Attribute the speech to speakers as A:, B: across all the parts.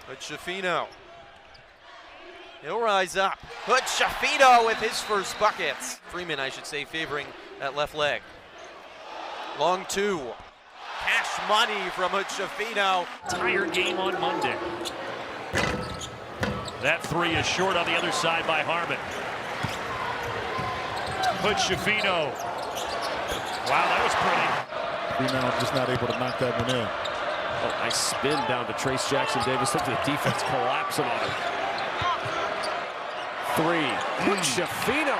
A: Hood-Schifino. He'll rise up. Hood-Schifino with his first buckets. Freeman, I should say, favoring that left leg. Long two. Cash money from Hood-Schifino.
B: Tired game on Monday. That three is short on the other side by Harmon. Hood-Schifino. Wow, that was pretty.
C: Freeman just not able to knock that one in.
B: Oh, nice spin down to Trace Jackson-Davis. Look at the defense collapsing on him. Three. Hood-Schifino.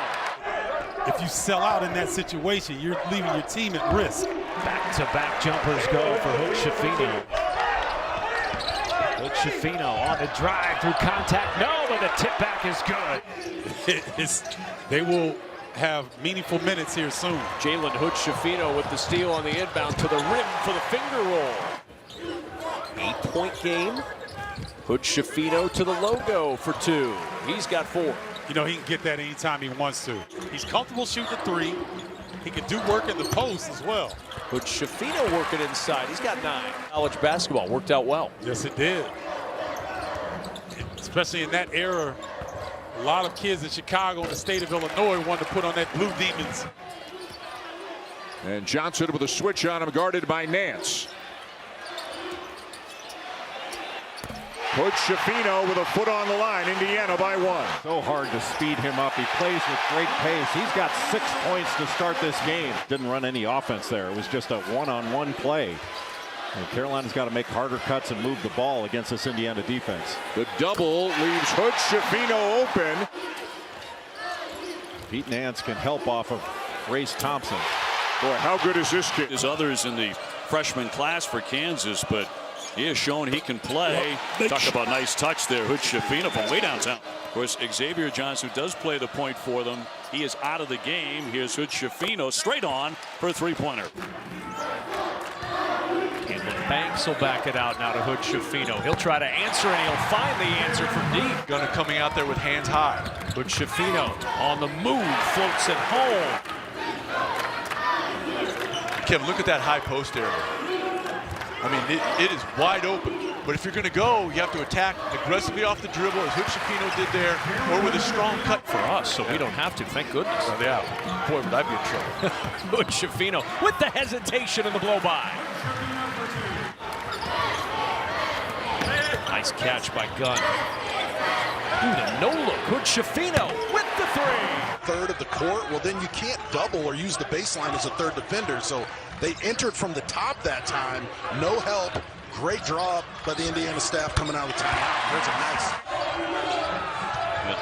C: If you sell out in that situation, you're leaving your team at risk.
B: Back-to-back jumpers go for Hood-Schifino. Hood-Schifino on the drive through contact. No, but the tip back is good.
C: They will have meaningful minutes here soon.
D: Jalen Hood-Schifino with the steal on the inbound to the rim for the finger roll. 8-point game. Hood-Schifino to the logo for two. He's got four.
C: You know, he can get that anytime he wants to. He's comfortable shooting the three. He can do work in the post as well.
D: Hood-Schifino working inside. He's got 9. College basketball worked out well.
C: Yes, it did. Especially in that era, a lot of kids in Chicago and the state of Illinois wanted to put on that Blue Demons.
E: And Johnson with a switch on him, guarded by Nance. Hood-Schifino with a foot on the line. Indiana by 1.
F: So hard to speed him up. He plays with great pace. He's got 6 points to start this game. Didn't run any offense there. It was just a one-on-one play. And Carolina's got to make harder cuts and move the ball against this Indiana defense.
E: The double leaves Hood-Schifino open.
F: Pete Nance can help off of Race Thompson.
E: Boy, how good is this kid?
G: There's others in the freshman class for Kansas, but he has shown he can play. Talk about nice touch there. Hood-Schifino from way downtown. Of course, Xavier Johnson does play the point for them. He is out of the game. Here's Hood-Schifino straight on for a three-pointer.
B: And then Banks will back it out now to Hood-Schifino. He'll try to answer, and he'll find the answer from deep.
A: Gunner coming out there with hands high.
B: Hood-Schifino on the move, floats it home.
A: Kevin, look at that high post area. I mean, it is wide open. But if you're going to go, you have to attack aggressively off the dribble, as Hood-Schifino did there, or with a strong cut.
B: For us, so we don't have to, thank goodness.
A: Oh, yeah. Boy, would I be in trouble.
B: Hood-Schifino with the hesitation and the blow-by. Nice catch by Gunn. Ooh, the no-look. Hood-Schifino with the three.
H: Third of the court, well, then you can't double or use the baseline as a third defender. So they entered from the top that time. No help. Great draw by the Indiana staff coming out of the timeout. There's a nice.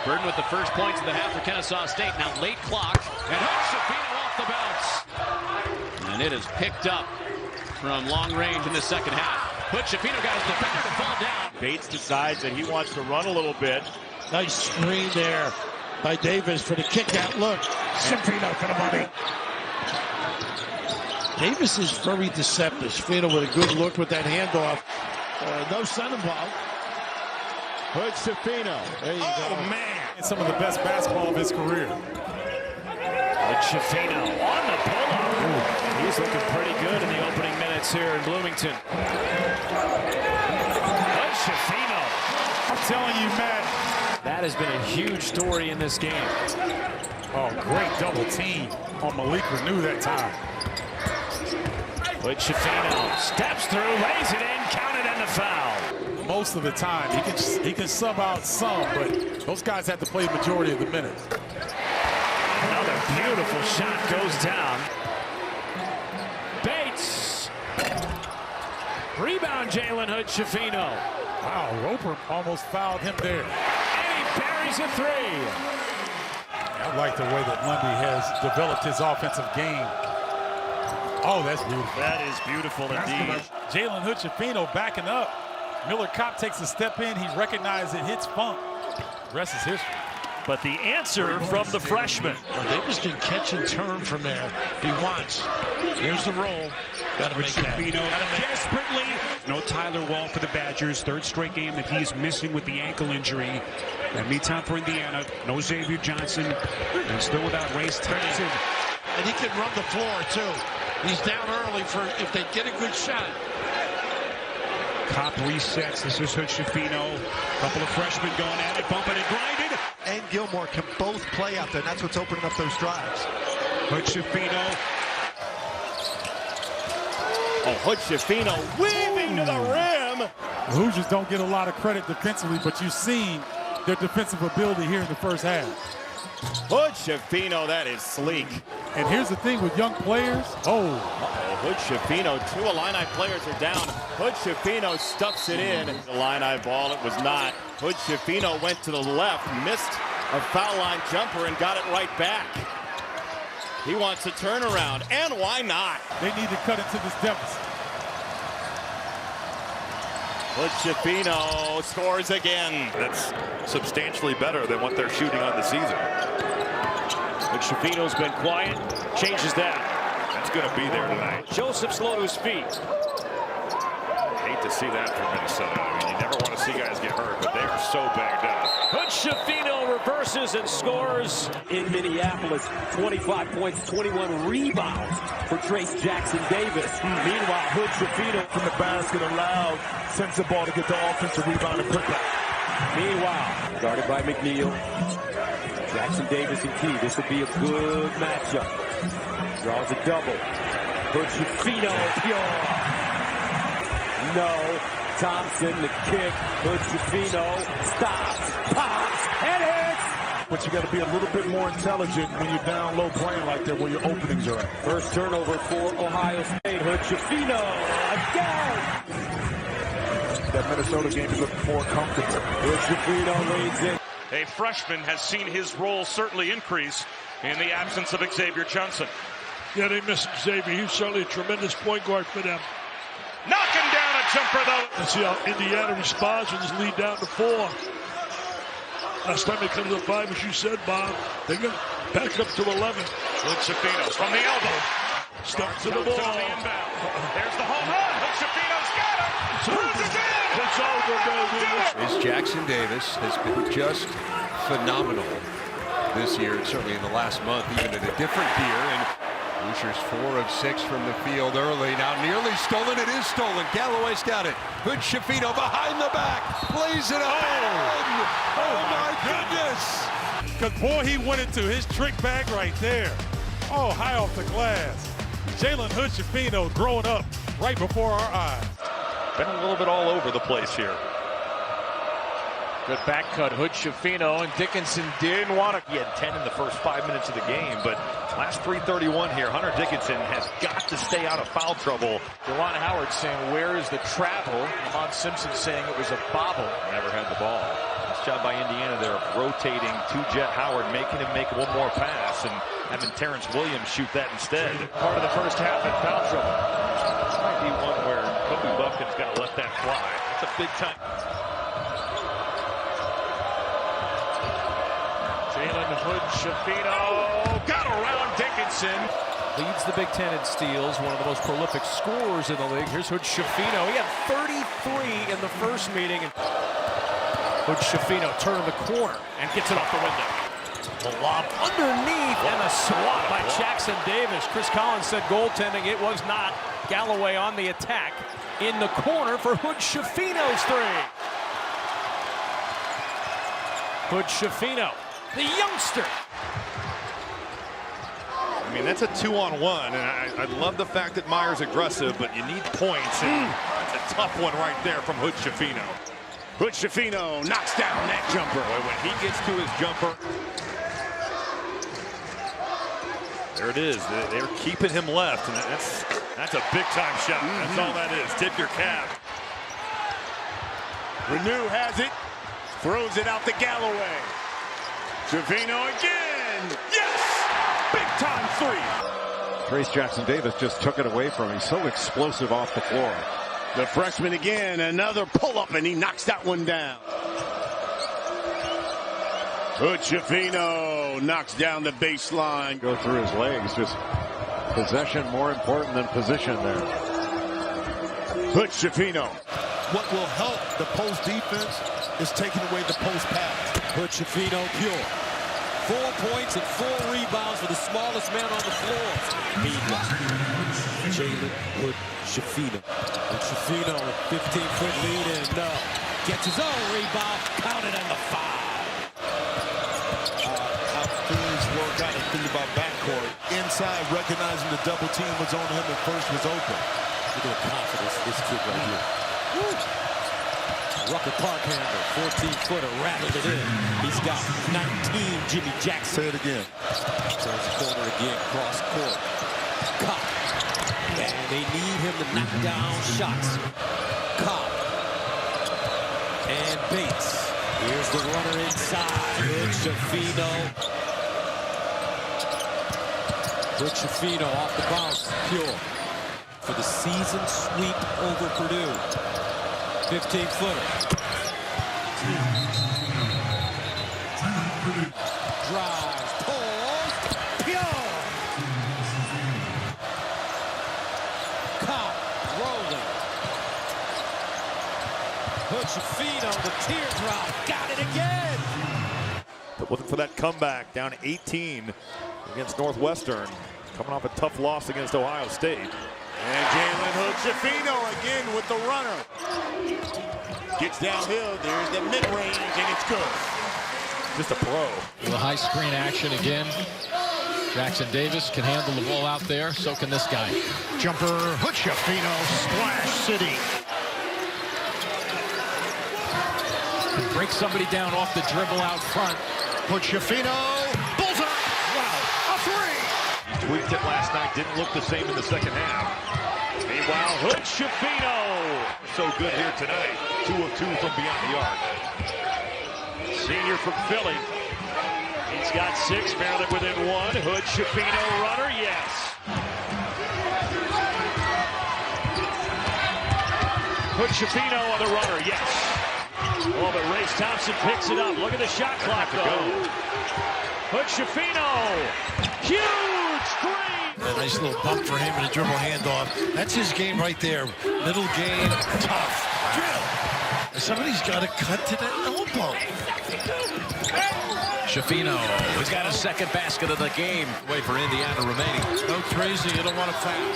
I: Burton with the first points of the half for Kennesaw State. Now late clock. And Hood-Schifino off the bounce. And it is picked up from long range in the second half. Hood-Schifino got his defender to fall down.
J: Bates decides that he wants to run a little bit.
K: Nice screen there by Davis for the kick out. Look, Schifino for the money. Davis is very deceptive. Schifino with a good look with that handoff. No sun involved.
F: Hood-Schifino. There you go.
C: Man. Some of the best basketball of his career.
B: Hood-Schifino on the pull-up. He's looking pretty good in the opening minutes here in Bloomington. Hood-Schifino.
C: I'm telling you, Matt.
B: That has been a huge story in this game.
C: Oh, great double team on Malik Renew that time.
B: Hood-Schifino steps through, lays it in, counted and the foul.
C: Most of the time, he can sub out some, but those guys have to play the majority of the minutes.
B: Another beautiful shot goes down. Bates. Rebound, Jalen Hood-Schifino.
C: Wow, Roper almost fouled him there.
B: And he buries a three.
C: I like the way that Lundy has developed his offensive game. Oh, that's beautiful.
B: That is beautiful indeed.
C: Jalen Hood-Schifino backing up. Miller Kopp takes a step in. He recognized it hits Funk. The rest is history.
B: But the answer from the freshman.
K: Davis can catch and turn from there. He wants. Here's the roll. Got to make that.
J: Desperately. No Tyler Wall for the Badgers. Third straight game that he's missing with the ankle injury. And meantime for Indiana, no Xavier Johnson. And still without Race Thompson.
K: And he can run the floor, too. He's down early for if they get a good shot.
J: Cop resets. This is Hood-Schifino. Couple of freshmen going at it, bumping and grinding.
K: And Gilmore can both play out there. And that's what's opening up those drives.
J: Hood-Schifino.
F: Oh, Hood-Schifino weaving to the rim.
C: The Hoosiers don't get a lot of credit defensively, but you've seen their defensive ability here in the first half.
F: Hood-Schifino, that is sleek.
C: And here's the thing with young players.
F: Hood-Schifino, 2 Illini players are down. Hood-Schifino stuffs it in. The Illini ball, it was not. Hood-Schifino went to the left, missed a foul line jumper and got it right back. He wants a turnaround, and why not?
C: They need to cut into this deficit.
F: Hood-Schifino scores again.
L: That's substantially better than what they're shooting on the season.
D: Hood-Schifino's been quiet, changes that.
L: That's going to be there tonight.
D: Joseph slow to his feet.
L: Hate to see that from Minnesota. I mean, you never want to see guys get hurt, but they are so banged up.
D: Hood-Schifino reverses and scores.
M: In Minneapolis, 25 points, 21 rebounds for Trace Jackson-Davis. Meanwhile, Hood-Schifino from the basket allowed, sends the ball to get the offensive rebound and put back. Meanwhile, guarded by McNeil. Jackson-Davis and Key. This would be a good matchup. Draws a double. Hood-Schifino, pure. No. Thompson, the kick. Hood-Schifino stops, pops, and hits.
K: But you got to be a little bit more intelligent when you're down low playing like that where your openings are at.
M: First turnover for Ohio State. Hood-Schifino again.
K: That Minnesota game is looking more comfortable.
M: Hood-Schifino leads in.
N: A freshman has seen his role certainly increase in the absence of Xavier Johnson.
O: Yeah, they miss Xavier. He's certainly a tremendous point guard for them.
N: Knocking down a jumper, though.
O: Let's see how Indiana responds with this lead down to 4. Last time they come to 5, as you said, Bob, they're going to back up to 11.
N: Hood-Schifino from the elbow.
O: Step to the ball.
N: There's the home run. Hood-Schifino's got it. Cruises in.
O: It's over, baby.
P: Jackson-Davis has been just phenomenal this year, certainly in the last month, even in a different gear. And Hoosiers 4 of 6 from the field early. Now nearly stolen. It is stolen. Galloway's got it. Hood-Schifino behind the back. Plays it up. Oh my goodness.
C: Because, boy, he went into his trick bag right there. Oh, high off the glass. Jalen Hood-Schifino growing up right before our eyes.
L: Been a little bit all over the place here.
B: Good back cut, Hood-Schifino, and Dickinson didn't want to.
L: He had 10 in the first 5 minutes of the game, but last 3:31 here, Hunter Dickinson has got to stay out of foul trouble.
B: Deron Howard saying, where is the travel? Lamont Simpson saying it was a bobble.
L: Never had the ball. Nice job by Indiana there, rotating to Jet Howard, making him make one more pass, and having Terrence Williams shoot that instead.
B: Part of the first half in foul trouble.
L: This might be one where Kobe Buffkin's got to let that fly. That's a big time.
B: Jalen Hood-Schifino got around Dickinson. Leads the Big Ten in steals, one of the most prolific scorers in the league. Here's Hood-Schifino. He had 33 in the first meeting. Hood-Schifino turning the corner and gets it off the window. The lob underneath and a swat by Jackson-Davis. Chris Collins said goaltending. It was not. Galloway on the attack in the corner for Hood-Schifino's 3. Hood-Schifino, the youngster.
L: I mean, that's a 2-on-1, and I love the fact that Meyer's aggressive, but you need points, and it's a tough one right there from Hood-Schifino.
F: Hood-Schifino knocks down that jumper.
L: Boy, when he gets to his jumper, there it is. They're keeping him left, and that's a big-time shot. That's all that is. Tip your cap.
F: Renew has it. Throws it out to Galloway. Schifino again. Yes! Big-time 3.
Q: Trace Jackson-Davis just took it away from him. He's so explosive off the floor.
F: The freshman again, another pull-up, and he knocks that one down. Hood-Schifino knocks down the baseline.
Q: Go through his legs. Just possession more important than position there.
F: Hood-Schifino.
K: What will help the post defense is taking away the post pass. Hood-Schifino pure.
R: 4 points and 4 rebounds for the smallest man on the floor. Meanwhile, Jalen Hood-Schifino. Hood-Schifino, 15-foot lead and gets his own rebound, counted and the foul.
M: How things work out and think about backcourt. Inside, recognizing the double team was on him and first was open.
R: Look at the confidence of this kid right here. Woo. Rucker Park handle, 14-footer, rattled it in. He's got 19, Jimmy Jackson.
M: Say it again.
R: Turns corner again, cross court. Cobb. And they need him to knock down shots. Cobb. And Bates. Here's the runner inside. Hood-Schifino. Hood-Schifino off the bounce. Pure. For the season sweep over Purdue. 15-footer. Drives, pulls, Pure. Cobb rolling. Hood-Schifino, the teardrop, got it again.
S: But looking for that comeback, down 18 against Northwestern, coming off a tough loss against Ohio State.
F: And Jalen Hood-Schifino again with the runner. Gets downhill, there's the mid-range, and it's good.
S: Just a pro.
B: The high screen action again. Jackson Davis can handle the ball out there, so can this guy.
K: Jumper, Hood-Schifino, Splash City.
B: Can break somebody down off the dribble out front.
K: Hood-Schifino, bullseye. Wow, a three.
L: He tweaked it last night, didn't look the same in the second half. Meanwhile, Hood-Schifino, so good here tonight. 2 of 2 from beyond the arc.
N: Senior from Philly. He's got 6, barely within 1. Hood-Schifino runner, yes. Hood-Schifino on the runner, yes. Oh, but Race Thompson picks it up. Look at the shot clock, though. Hood-Schifino, huge screen.
K: A nice little bump for him and a dribble handoff. That's his game right there. Middle game, tough. Drill. Somebody's got to cut to that elbow.
B: Schifino has got his second basket of the game. Wait for Indiana remaining.
K: No crazy, you don't want to foul.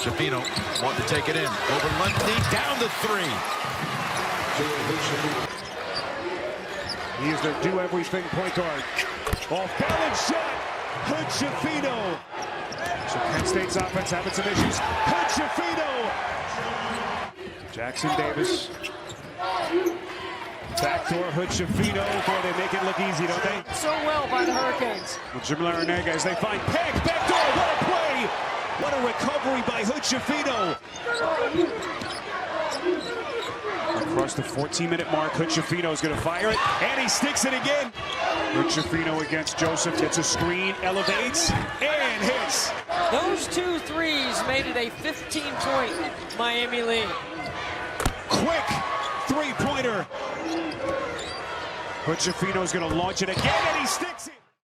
B: Schifino wanting to take it in. Over Lundy, down to 3.
J: He is their do-everything point guard. Off-balance shot. Hood-Schifino. So Penn State's offense having some issues. Hood-Schifino. Jackson Davis. Backdoor Hood-Schifino. Boy, they make it look easy, don't they?
T: So well by the Hurricanes.
J: With Jim Larinaga as they find Peck. Backdoor. What a play. What a recovery by Hood-Schifino. Across the 14-minute mark, Hood-Schifino is going to fire it, and he sticks it again. Hood-Schifino against Joseph, gets a screen, elevates, and hits.
T: Those 2 threes made it a 15-point Miami lead.
J: Quick three-pointer. Hood-Schifino is going to launch it again, and he sticks it.